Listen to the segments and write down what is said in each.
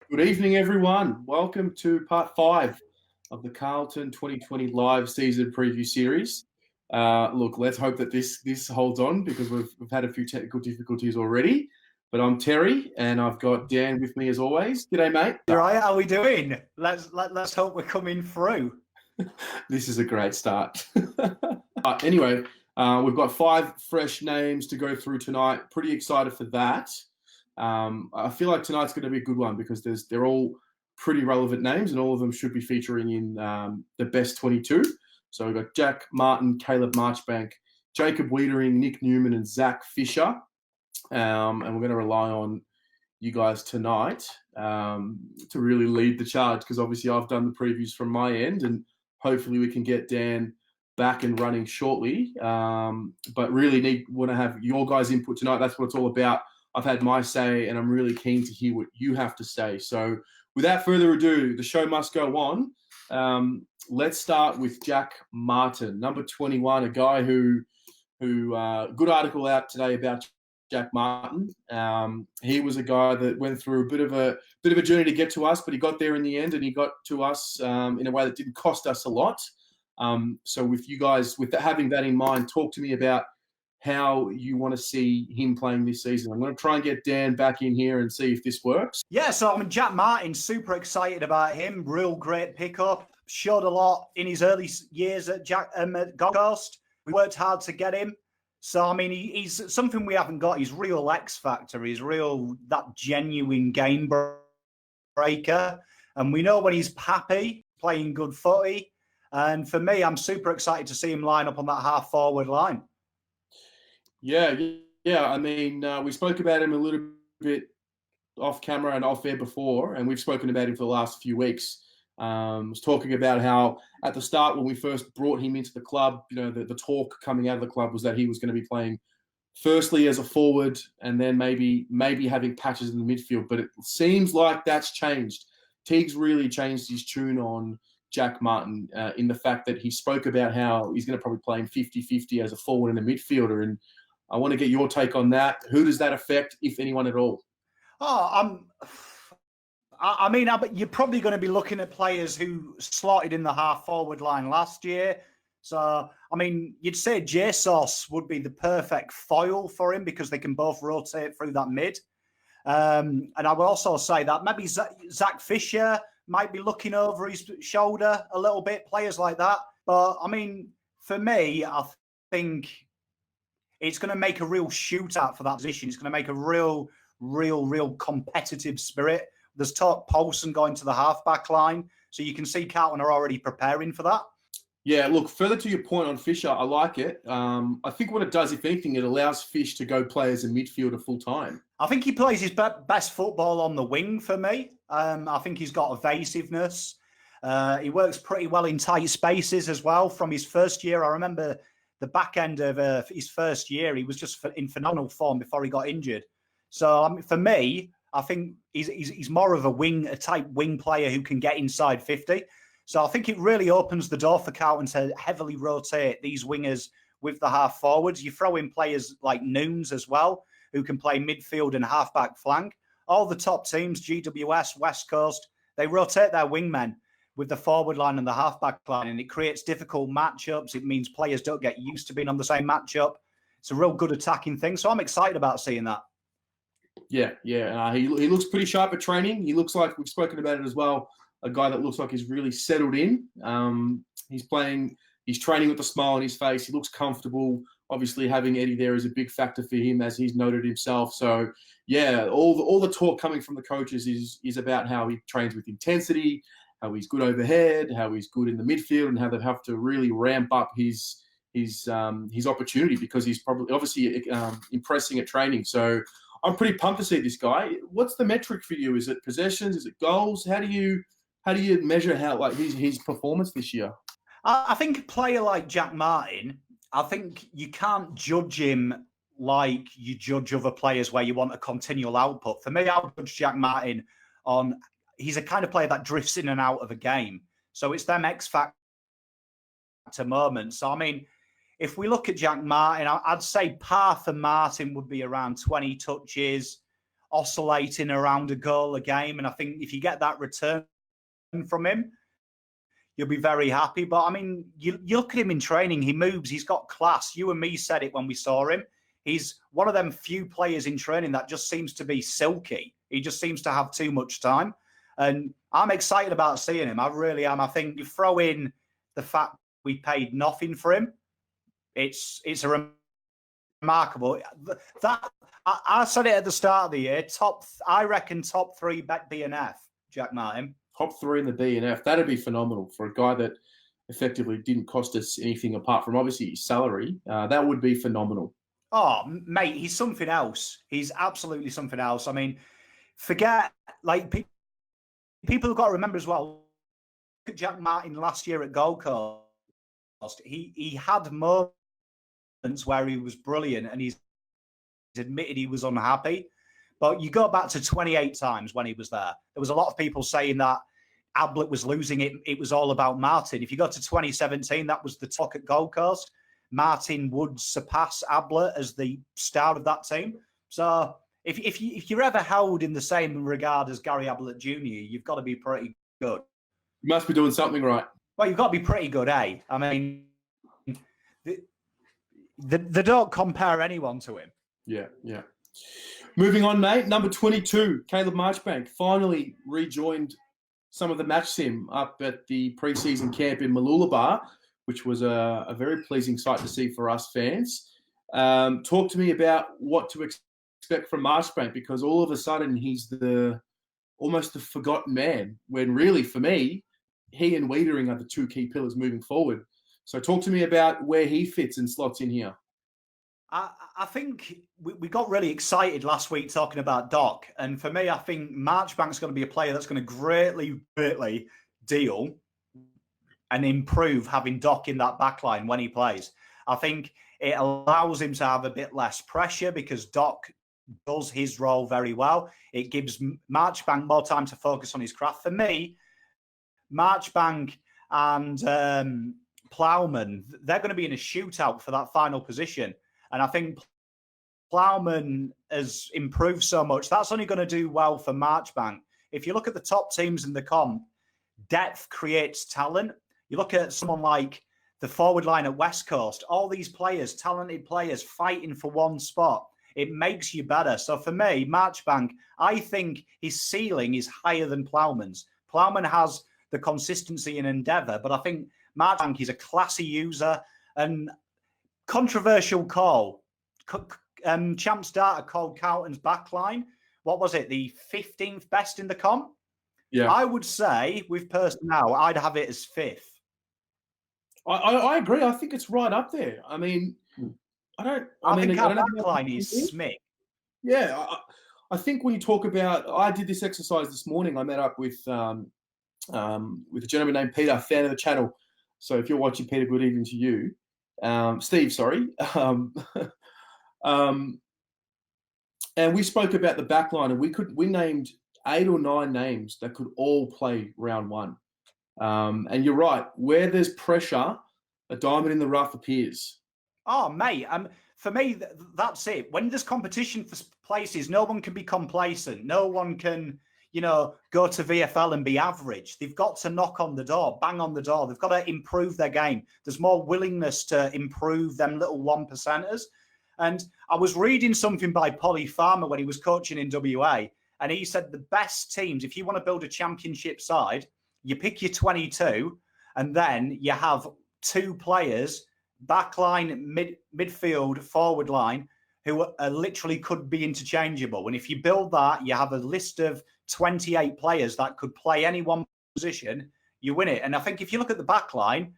Good evening, everyone. Welcome to part 5 of the Carlton 2020 live season preview series. Look, let's hope that this holds on because we've had a few technical difficulties already. But I'm Terry, and I've got Dan with me as always. G'day, mate. Right, how are we doing? Let's hope we're coming through. This is a great start. Anyway, we've got 5 fresh names to go through tonight. Pretty excited for that. I feel like tonight's going to be a good one because they're all pretty relevant names, and all of them should be featuring in the best 22. So we've got Jack Martin, Caleb Marchbank, Jacob Weitering, Nick Newman, and Zach Fisher. And we're going to rely on you guys tonight to really lead the charge because obviously I've done the previews from my end, and hopefully we can get Dan back and running shortly. But really want to have your guys' input tonight. That's what it's all about. I've had my say, and I'm really keen to hear what you have to say. So without further ado, the show must go on. Let's start with Jack Martin, number 21, a guy who good article out today about Jack Martin. He was a guy that went through a bit of a journey to get to us, but he got there in the end, and he got to us in a way that didn't cost us a lot. So with you guys, having that in mind, talk to me about how you want to see him playing this season. I'm going to try and get Dan back in here and see if this works. Yeah, so Jack Martin, super excited about him. Real great pickup. Showed a lot in his early years at Gold Coast. We worked hard to get him. So, he's something we haven't got. He's real X factor. He's real, that genuine game breaker. And we know when he's happy, playing good footy. And for me, I'm super excited to see him line up on that half forward line. Yeah. We spoke about him a little bit off camera and off air before, and we've spoken about him for the last few weeks. Was talking about how at the start when we first brought him into the club, the talk coming out of the club was that he was going to be playing firstly as a forward and then maybe having patches in the midfield. But it seems like that's changed. Teague's really changed his tune on Jack Martin in the fact that he spoke about how he's going to probably play him 50-50 as a forward and a midfielder. And I want to get your take on that. Who does that affect, if anyone at all? You're probably going to be looking at players who slotted in the half forward line last year. So, you'd say Jesus would be the perfect foil for him because they can both rotate through that mid. And I would also say that maybe Zach Fisher might be looking over his shoulder a little bit, players like that. But, for me, I think it's going to make a real shootout for that position. It's going to make a real competitive spirit. There's talk Paulson going to the half-back line. So you can see Carlton are already preparing for that. Yeah, look, further to your point on Fisher, I like it. I think what it does, if anything, it allows Fish to go play as a midfielder full-time. I think he plays his best football on the wing for me. I think he's got evasiveness. He works pretty well in tight spaces as well. From his first year, I remember the back end of his first year, he was just in phenomenal form before he got injured. So for me, I think he's more of a type wing player who can get inside 50. So I think it really opens the door for Carlton to heavily rotate these wingers with the half forwards. You throw in players like Newman as well, who can play midfield and half-back flank. All the top teams, GWS, West Coast, they rotate their wingmen with the forward line and the half-back line, and it creates difficult matchups. It means players don't get used to being on the same matchup. It's a real good attacking thing. So I'm excited about seeing that. Yeah. He looks pretty sharp at training. He looks like, we've spoken about it as well, a guy that looks like he's really settled in. He's training with a smile on his face. He looks comfortable. Obviously, having Eddie there is a big factor for him, as he's noted himself. So, yeah, all the talk coming from the coaches is about how he trains with intensity, how he's good overhead, how he's good in the midfield, and how they have to really ramp up his opportunity because he's probably obviously impressing at training. So I'm pretty pumped to see this guy. What's the metric for you? Is it possessions? Is it goals? How do you measure his performance this year? I think a player like Jack Martin, I think you can't judge him like you judge other players where you want a continual output. For me, I would judge Jack Martin on he's a kind of player that drifts in and out of a game. So it's them X factor moments. So, if we lolook at Jack Martin, I'd say par for Martin would be around 20 touches. oscillating around a goal a game. And I think if you get that return from him, you'll be very happy. But I mean, you look at him in training, he moves, he's got class. You and me said it when we saw him. He's one of them few players in training that just seems to be silky. He just seems to have too much time. And I'm excited about seeing him. I really am. I think you throw in the fact we paid nothing for him. It's a remarkable. That I said it at the start of the year. I reckon top 3 BNF, Jack Martin. Top 3 in the BNF. That'd be phenomenal for a guy that effectively didn't cost us anything apart from obviously his salary. That would be phenomenal. Oh, mate, he's something else. He's absolutely something else. I mean, forget, like, people have got to remember as well, look at Jack Martin last year at Gold Coast. He had moments where he was brilliant and he's admitted he was unhappy. But you go back to 28 times when he was there. There was a lot of people saying that Ablett was losing it. It was all about Martin. If you go to 2017, that was the talk at Gold Coast. Martin would surpass Ablett as the star of that team. So if you're ever held in the same regard as Gary Ablett Jr., you've got to be pretty good. You must be doing something right. Well, you've got to be pretty good, eh? I mean, they don't compare anyone to him. Yeah. Moving on, mate. Number 22, Caleb Marchbank, finally rejoined some of the match sim up at the preseason camp in Mooloolaba, which was a very pleasing sight to see for us fans. Talk to me about what to expect from Marchbank, because all of a sudden he's almost the forgotten man, when really, for me, he and Weitering are the 2 key pillars moving forward. So talk to me about where he fits and slots in here. I think we got really excited last week talking about Doc. And for me, I think Marchbank's going to be a player that's going to greatly deal and improve having Doc in that back line when he plays. I think it allows him to have a bit less pressure because Doc does his role very well. It gives Marchbank more time to focus on his craft. For me, Marchbank and Plowman, they're going to be in a shootout for that final position. And I think Plowman has improved so much. That's only going to do well for Marchbank. If you look at the top teams in the comp, depth creates talent. You look at someone like the forward line at West Coast, all these players, talented players fighting for one spot. It makes you better. So for me, Marchbank, I think his ceiling is higher than Plowman's. Plowman has the consistency and endeavour, but I think Marchbank is a classy user. And controversial call. Champs Data called Carlton's backline. What was it? The 15th best in the comp? Yeah. I would say with personnel, I'd have it as 5th. I agree. I think it's right up there. I mean, I think our backline is smick. Yeah. I think when you talk about, I did this exercise this morning. I met up with a gentleman named Peter, fan of the channel. So if you're watching, Peter, good evening to you. Steve, sorry. And we spoke about the back line, and we named 8 or 9 names that could all play round 1. And you're right, where there's pressure, a diamond in the rough appears. Oh, mate, for me, that's it. When there's competition for places, no one can be complacent. No one can, go to VFL and be average. They've got to knock on the door, bang on the door. They've got to improve their game. There's more willingness to improve them little 1%ers. And I was reading something by Polly Farmer when he was coaching in WA, and he said the best teams, if you want to build a championship side, you pick your 22, and then you have 2 players, backline, midfield, forward line, who literally could be interchangeable. And if you build that, you have a list of 28 players that could play any one position, you win it. And I think if you look at the back line,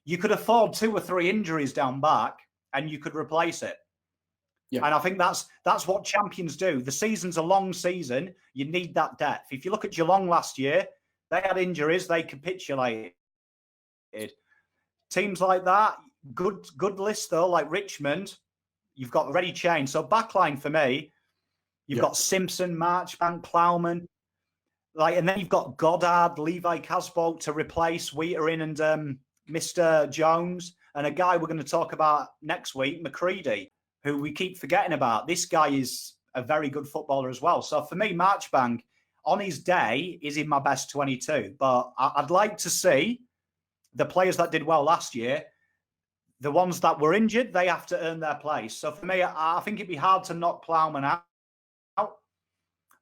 you could afford 2 or 3 injuries down back and you could replace it. Yeah. And I think that's what champions do. The season's a long season. You need that depth. If you look at Geelong last year, they had injuries, they capitulated. Teams like that, good list though, like Richmond, you've got ready change. So backline for me, you've got Simpson, Marchbank, Plowman, and then you've got Goddard, Levi Casbolt to replace Weitering and Mr. Jones, and a guy we're going to talk about next week, McCready, who we keep forgetting about. This guy is a very good footballer as well. So for me, Marchbank, on his day, is in my best 22. But I'd like to see the players that did well last year, the ones that were injured, they have to earn their place. So for me, I think it'd be hard to knock Plowman out.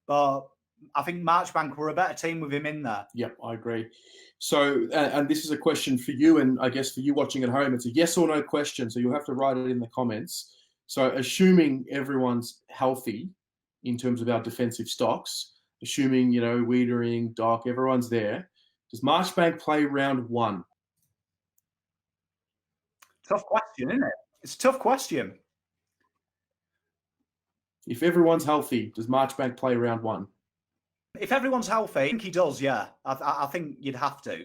But I think Marchbank were a better team with him in there. Yep, I agree. So, and this is a question for you, and I guess for you watching at home, it's a yes or no question. So you'll have to write it in the comments. So assuming everyone's healthy in terms of our defensive stocks, assuming, Weitering, Doc, everyone's there, does Marchbank play round 1? Tough question, isn't it? It's a tough question. If everyone's healthy, does Marchbank play round 1? If everyone's healthy, I think he does, yeah. I think you'd have to.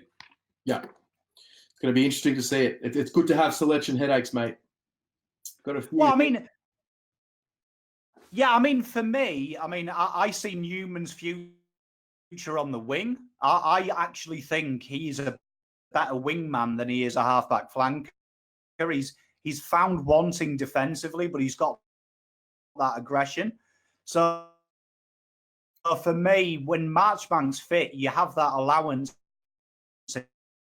Yeah. It's going to be interesting to see it. It's good to have selection headaches, mate. Got a few. Well, for me, I see Newman's future on the wing. I actually think he's a better wingman than he is a halfback flanker. He's found wanting defensively, but he's got that aggression. So for me, when Marchbank's fit, you have that allowance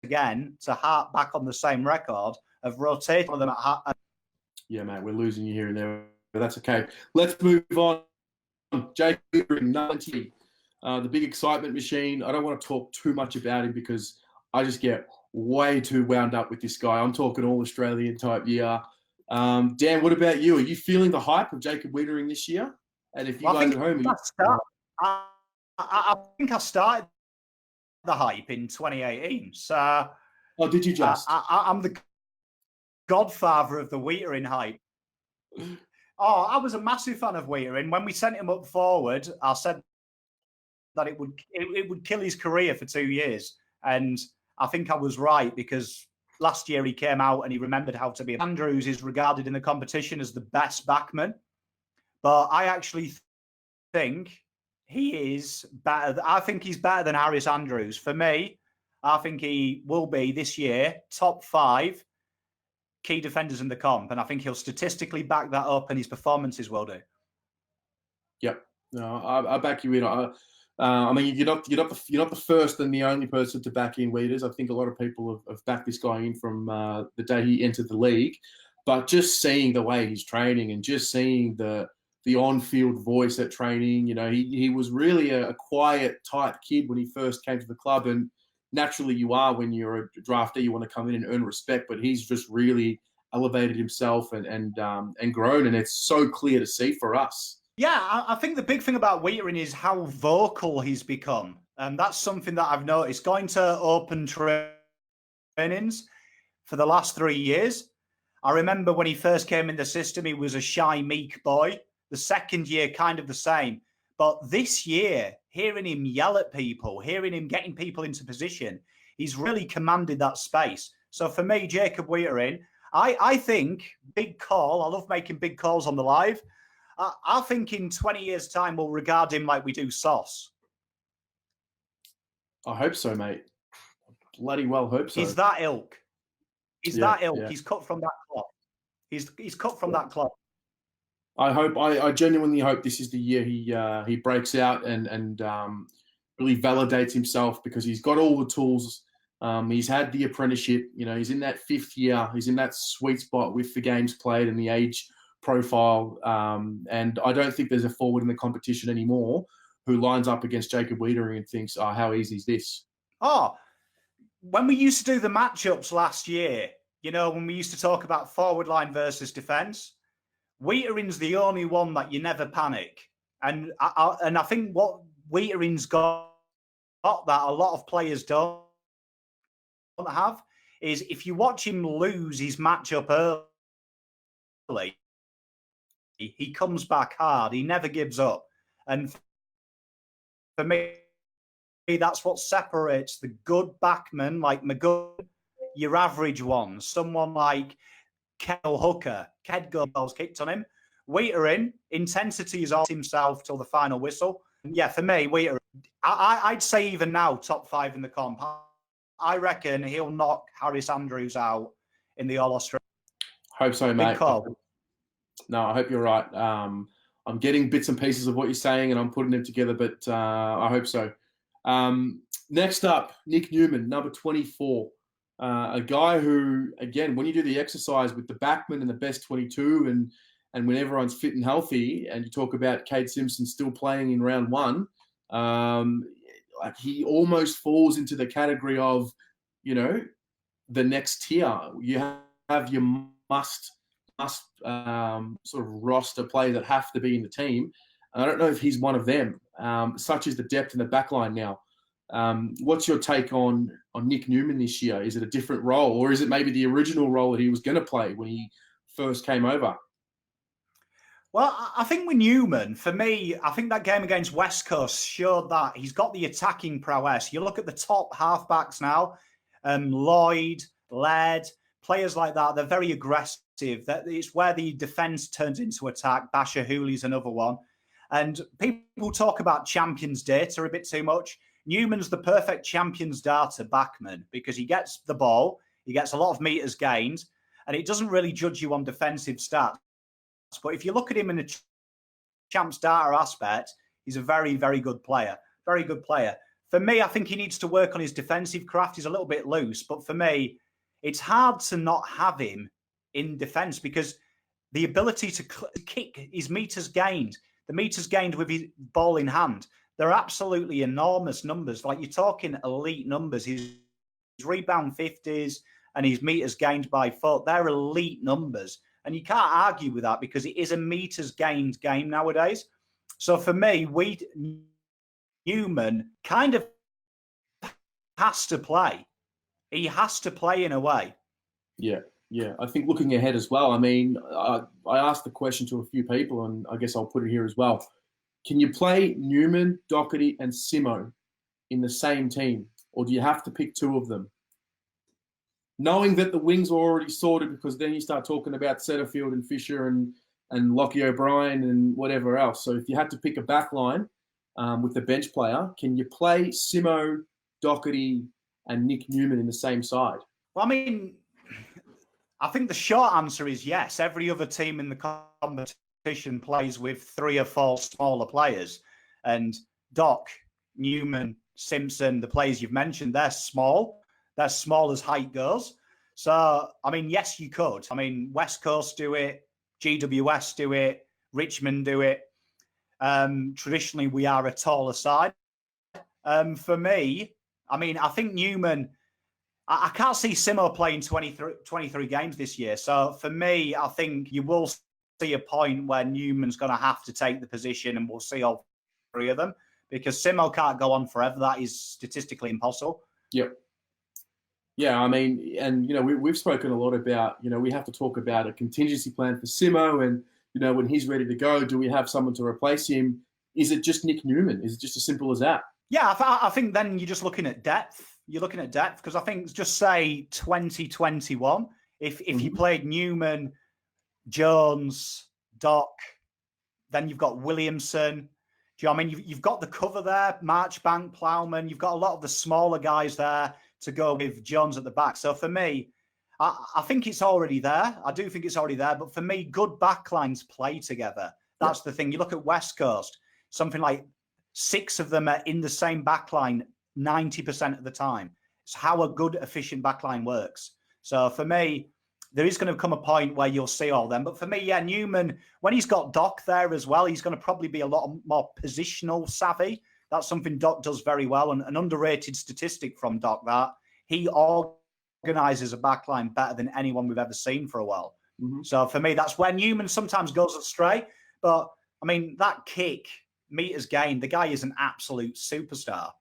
again to harp back on the same record of rotating them at Yeah, mate, we're losing you here and there, but that's okay. Let's move on. Jake Weitering, 90, the big excitement machine. I don't want to talk too much about him because I just get way too wound up with this guy. I'm talking all Australian type year. Dan, what about you? Are you feeling the hype of Jacob Weitering this year? And if you guys at home, I think I started the hype in 2018. So, did you just? I'm the godfather of the Weitering hype. I was a massive fan of Weitering. When we sent him up forward, I said that it would kill his career for 2 years, and I think I was right because last year he came out and he remembered how to be. Andrews is regarded in the competition as the best backman, but I actually think he is better. I think he's better than Harris Andrews. For me, I think he will be this year top 5 key defenders in the comp, and I think he'll statistically back that up, and his performances will do. Yep, no, I back you in. You're not the first and the only person to back in Weiters. I think a lot of people have backed this guy in from the day he entered the league. But just seeing the way he's training and just seeing the on-field voice at training, he was really a quiet type kid when he first came to the club. And naturally you are when you're a draftee, you want to come in and earn respect. But he's just really elevated himself and grown. And it's so clear to see for us. Yeah, I think the big thing about Weitering is how vocal he's become. And that's something that I've noticed. Going to open trainings for the last 3 years, I remember when he first came in the system, he was a shy, meek boy. The second year, kind of the same. But this year, hearing him yell at people, hearing him getting people into position, he's really commanded that space. So for me, Jacob Weitering, I think, big call. I love making big calls on the live. I think in 20 years' time, we'll regard him like we do Sauce. I hope so, mate. Bloody well hope so. He's that ilk. That ilk. Yeah. He's cut from that cloth. He's cut from that cloth. I genuinely hope this is the year he breaks out and really validates himself because he's got all the tools. He's had the apprenticeship. He's in that 5th year. He's in that sweet spot with the games played and the age profile. And I don't think there's a forward in the competition anymore who lines up against Jacob Weitering and thinks, how easy is this? When we used to do the matchups last year, when we used to talk about forward line versus defence, Weitering's the only one that you never panic. And I think what Weitering's got that a lot of players don't have is if you watch him lose his matchup early, he comes back hard. He never gives up. And for me, that's what separates the good backmen like McGowan, your average ones, someone like Kel Hooker. Ked goals kicked on him. Weitering, intensity is all himself till the final whistle. Yeah, for me, Weitering, I'd say even now, top 5 in the comp. I reckon he'll knock Harris Andrews out in the All-Australian. Hope so, mate. Big call. No, I hope you're right. I'm getting bits and pieces of what you're saying, and I'm putting them together. But I hope so. Next up, Nick Newman, number 24. A guy who, again, when you do the exercise with the backman and the best 22, and when everyone's fit and healthy, and you talk about Cade Simpson still playing in round one, like he almost falls into the category of, the next tier. You have your must sort of roster players that have to be in the team. And I don't know if he's one of them. Such is the depth in the backline now. What's your take on Nick Newman this year? Is it a different role, or is it maybe the original role that he was going to play when he first came over? Well, I think with Newman, for me, I think that game against West Coast showed that he's got the attacking prowess. You look at the top halfbacks now, Lloyd, Laird, players like that, they're very aggressive. It's where the defence turns into attack. Basher Hooley's another one. And people talk about champions data a bit too much. Newman's the perfect champions data backman because he gets the ball, he gets a lot of meters gained, and it doesn't really judge you on defensive stats. But if you look at him in a champs data aspect, he's a very, very good player. Very good player. For me, I think he needs to work on his defensive craft. He's a little bit loose. But for me, it's hard to not have him in defence because the ability to kick, his meters gained, the meters gained with his ball in hand, they're absolutely enormous numbers. Like you're talking elite numbers. His rebound 50s and his meters gained by foot, they're elite numbers. And you can't argue with that because it is a meters gained game nowadays. So for me, Newman kind of has to play. He has to play in a way. Yeah. I think looking ahead as well, I mean, I asked the question to a few people, and I guess I'll put it here as well. Can you play Newman, Doherty, and Simo in the same team, or do you have to pick two of them? Knowing that the wings are already sorted, because then you start talking about Setterfield and Fisher and Lockie O'Brien and whatever else. So if you had to pick a back line with the bench player, can you play Simo, Doherty, and Nick Newman in the same side? Well, I mean, I think the short answer is yes. Every other team in the competition plays with 3 or 4 smaller players. And Doc, Newman, Simpson, the players you've mentioned, they're small. They're small as height goes. So, I mean, yes, you could. I mean, West Coast do it. GWS do it. Richmond do it. Traditionally, we are a taller side. For me, I mean, I think Newman, I can't see Simo playing 23 games this year. So for me, I think you will see a point where Newman's going to have to take the position, and we'll see all 3 of them because Simo can't go on forever. That is statistically impossible. Yep. Yeah, I mean, and, we've spoken a lot about, we have to talk about a contingency plan for Simo and, when he's ready to go, do we have someone to replace him? Is it just Nick Newman? Is it just as simple as that? Yeah, I think then you're just looking at depth. You're looking at depth because I think just say 2021, if you played Newman, Jones, Doc, then you've got Williamson. Do you know what I mean? You've got the cover there, Marchbank, Plowman. You've got a lot of the smaller guys there to go with Jones at the back. So for me, I think it's already there. I do think it's already there. But for me, good backlines play together. That's the thing. You look at West Coast, something like 6 of them are in the same backline 90% of the time. It's how a good, efficient backline works. So for me, there is going to come a point where you'll see all them. But for me, yeah, Newman, when he's got Doc there as well, he's going to probably be a lot more positional savvy. That's something Doc does very well. And an underrated statistic from Doc that he organises a backline better than anyone we've ever seen for a while. Mm-hmm. So for me, that's where Newman sometimes goes astray. But, I mean, that kick, meters gained, the guy is an absolute superstar.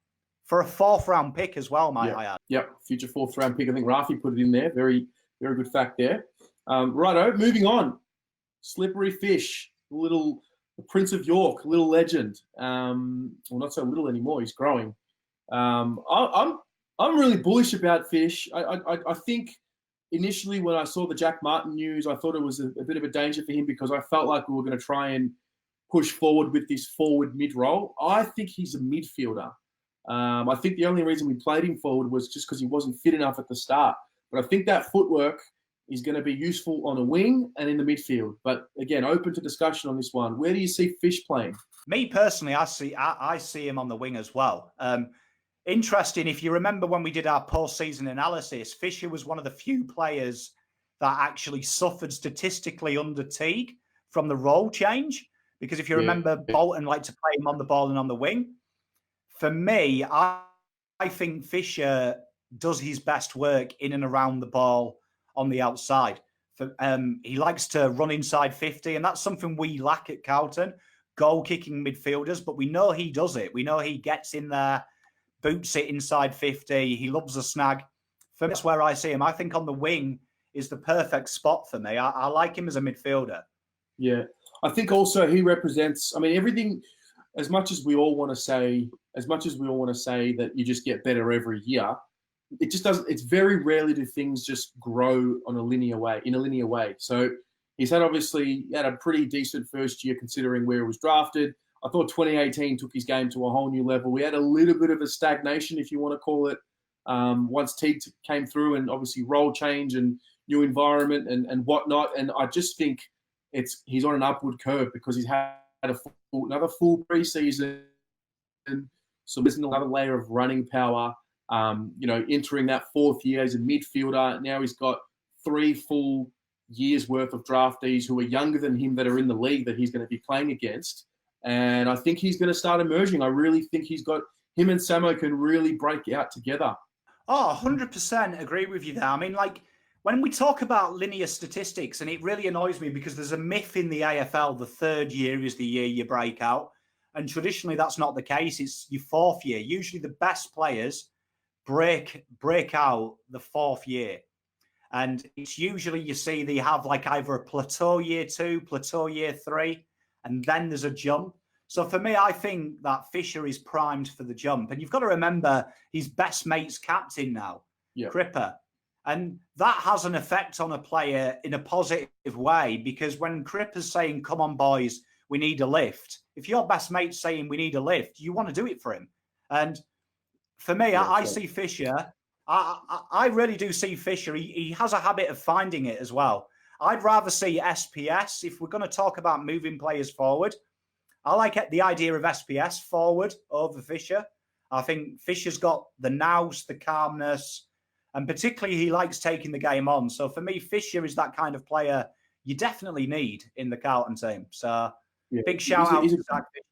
For a 4th-round pick as well, might I add. Yep, future 4th-round pick. I think Rafi put it in there. Very, very good fact there. Righto, moving on. Slippery Fish, the Prince of York, little legend. Well, not so little anymore. He's growing. I'm really bullish about Fish. I think initially when I saw the Jack Martin news, I thought it was a bit of a danger for him because I felt like we were going to try and push forward with this forward mid role. I think he's a midfielder. I think the only reason we played him forward was just because he wasn't fit enough at the start. But I think that footwork He's going to be useful on a wing and in the midfield. But again, open to discussion on this one. Where do you see Fish playing? Me personally, I see him on the wing as well. Interesting, if you remember when we did our post-season analysis, Fisher was one of the few players that actually suffered statistically under Teague from the role change. Because if you remember, Bolton liked to play him on the ball and on the wing. For me, I think Fisher does his best work in and around the ball on the outside. He likes to run inside 50, and that's something we lack at Carlton, goal-kicking midfielders, but we know he does it. We know he gets in there, boots it inside 50. He loves a snag. For me, that's where I see him. I think on the wing is the perfect spot for me. I like him as a midfielder. Yeah. I think also he represents, I mean, everything, as much as we all want to say that you just get better every year, it just doesn't, it's very rarely do things just grow in a linear way. So he's had a pretty decent first year considering where he was drafted. I thought 2018 took his game to a whole new level. We had a little bit of a stagnation, if you want to call it, once Teague came through, and obviously role change and new environment and whatnot. And I just think he's on an upward curve because he's had another full preseason. So there's another layer of running power. Entering that fourth year as a midfielder. Now he's got 3 full years worth of draftees who are younger than him that are in the league that he's going to be playing against. And I think he's going to start emerging. I really think him and Samo can really break out together. Oh, 100% agree with you there. I mean, like, when we talk about linear statistics, and it really annoys me because there's a myth in the AFL, the third year is the year you break out. And traditionally, that's not the case. It's your fourth year. Usually the best players break out the fourth year. And it's usually, you see, they have like either a plateau year 2, plateau year 3, and then there's a jump. So for me, I think that Fisher is primed for the jump. And you've got to remember his best mate's captain now, Cripper. And that has an effect on a player in a positive way, because when Cripper's saying, come on, boys, we need a lift. If your best mate's saying we need a lift, you want to do it for him. And for me, I see Fisher. I really do see Fisher. He has a habit of finding it as well. I'd rather see SPS. If we're going to talk about moving players forward, I like the idea of SPS forward over Fisher. I think Fisher's got the nous, the calmness, and particularly he likes taking the game on. So for me, Fisher is that kind of player you definitely need in the Carlton team. So big shout out to Zach Fisher.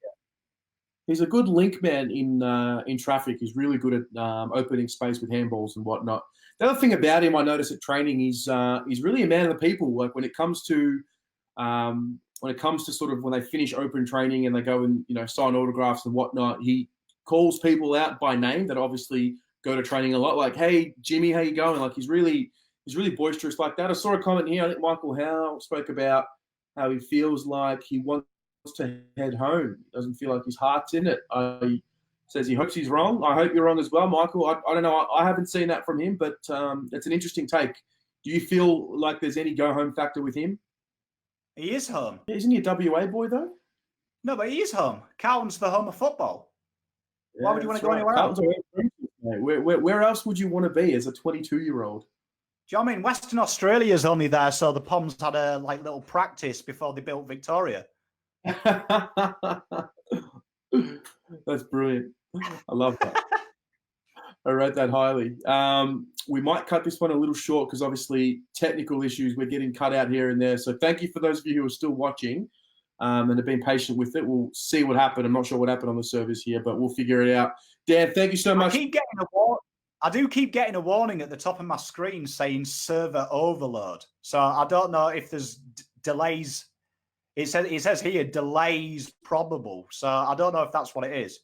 He's a good link man in traffic. He's really good at opening space with handballs and whatnot. The other thing about him I noticed at training, he's really a man of the people. Like when it comes to sort of when they finish open training and they go and sign autographs and whatnot, he calls people out by name that obviously go to training a lot. Like, hey Jimmy, how you going? Like he's really boisterous like that. I saw a comment here. I think Michael Howe spoke about how he feels like he wants to head home. He doesn't feel like his heart's in it. He says he hopes he's wrong. I hope you're wrong as well, Michael. I don't know. I haven't seen that from him, but it's an interesting take. Do you feel like there's any go-home factor with him? He is home. Isn't he a WA boy, though? No, but he is home. Carlton's the home of football. Why would you want to go anywhere else? Where else would you want to be as a 22-year-old? Do you know what I mean? Western Australia's only there, so the Poms had a little practice before they built Victoria. That's brilliant. I love that. I rate that highly. We might cut this one a little short because obviously technical issues, we're getting cut out here and there. So thank you for those of you who are still watching and have been patient with it. We'll see what happened. I'm not sure what happened on the service here, but we'll figure it out. Dan, thank you so much. I do keep getting a warning at the top of my screen saying server overload. So I don't know if there's delays. It says here delays probable. So I don't know if that's what it is.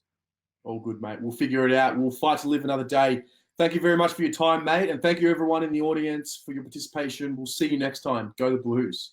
All good, mate. We'll figure it out. We'll fight to live another day. Thank you very much for your time, mate. And thank you, everyone in the audience, for your participation. We'll see you next time. Go the Blues.